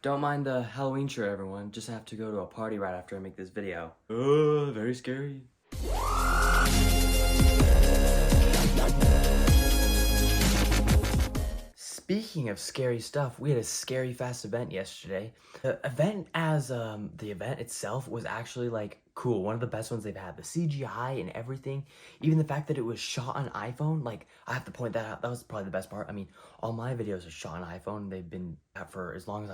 Don't mind the Halloween shirt, everyone. Just have to go to a party right after I make this video. Very scary. Speaking of scary stuff, we had a scary fast event yesterday. The event the event itself was actually like cool. One of the best ones they've had. The CGI and everything. Even the fact that it was shot on iPhone, like I have to point that out. That was probably the best part. I mean, all my videos are shot on iPhone. They've been out for as long as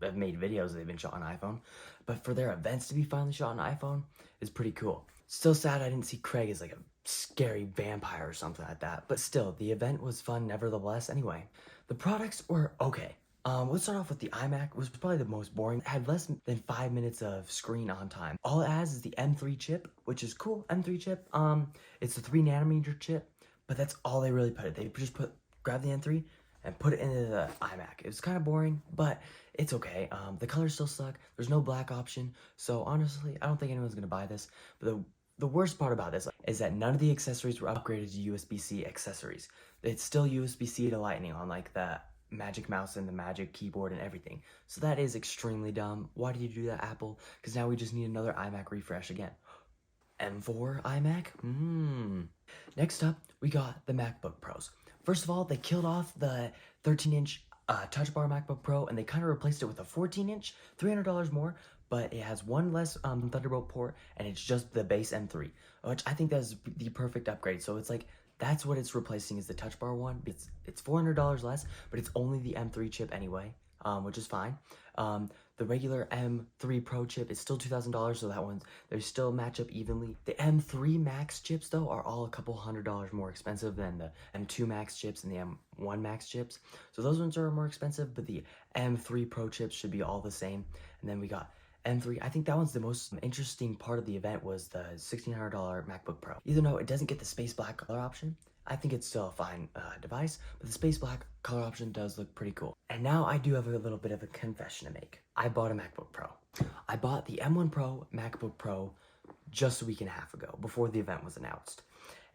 have made videos, they've been shot on iPhone. But for their events to be finally shot on iPhone is pretty cool. Still sad I didn't see Craig as like a scary vampire or something like that. But still, the event was fun nevertheless anyway. The products were okay. Let's start off with the iMac. It was probably the most boring. It had less than 5 minutes of screen on time. All it has is the M3 chip, which is cool. M3 chip. It's the 3nm chip, but that's all they really put it. They just grab the M3 and put it into the iMac. It was kind of boring, but it's okay. The colors still suck. There's no black option, so honestly, I don't think anyone's gonna buy this. But the worst part about this is that none of the accessories were upgraded to USB-C accessories. It's still USB-C to Lightning on like the Magic Mouse and the Magic Keyboard and everything. So that is extremely dumb. Why did you do that, Apple? Because now we just need another iMac refresh again. M4 iMac? Next up, we got the MacBook Pros. First of all, they killed off the 13-inch Touch Bar MacBook Pro and they kind of replaced it with a 14-inch, $300 more, but it has one less Thunderbolt port and it's just the base M3, which I think that's the perfect upgrade. So it's like, that's what it's replacing is the Touch Bar one. It's $400 less, but it's only the M3 chip anyway, which is fine. The regular M3 Pro chip is still $2,000, so they still match up evenly. The M3 Max chips, though, are all a couple $100 more expensive than the M2 Max chips and the M1 Max chips. So those ones are more expensive, but the M3 Pro chips should be all the same. And then we got M3. I think that one's the most interesting part of the event was the $1,600 MacBook Pro. Even though it doesn't get the space black color option, I think it's still a fine device, but the space black color option does look pretty cool. And now I do have a little bit of a confession to make. I bought a MacBook Pro. I bought the M1 Pro MacBook Pro just a week and a half ago, before the event was announced.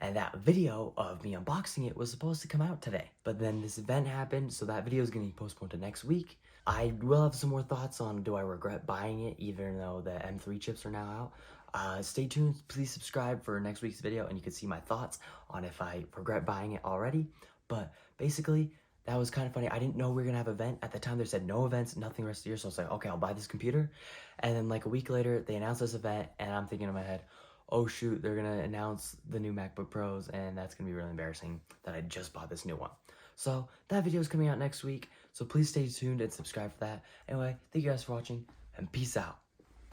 And that video of me unboxing it was supposed to come out today. But then this event happened, so that video is getting postponed to next week. I will have some more thoughts on do I regret buying it, even though the M3 chips are now out. Stay tuned, please subscribe for next week's video, and you can see my thoughts on if I regret buying it already. But basically, that was kind of funny. I didn't know we were gonna have an event. At the time, they said no events, nothing the rest of the year, so I was like, okay, I'll buy this computer. And then like a week later, they announced this event, and I'm thinking in my head, oh shoot, they're gonna announce the new MacBook Pros, and that's gonna be really embarrassing that I just bought this new one. So that video is coming out next week, so please stay tuned and subscribe for that. Anyway, thank you guys for watching, and peace out.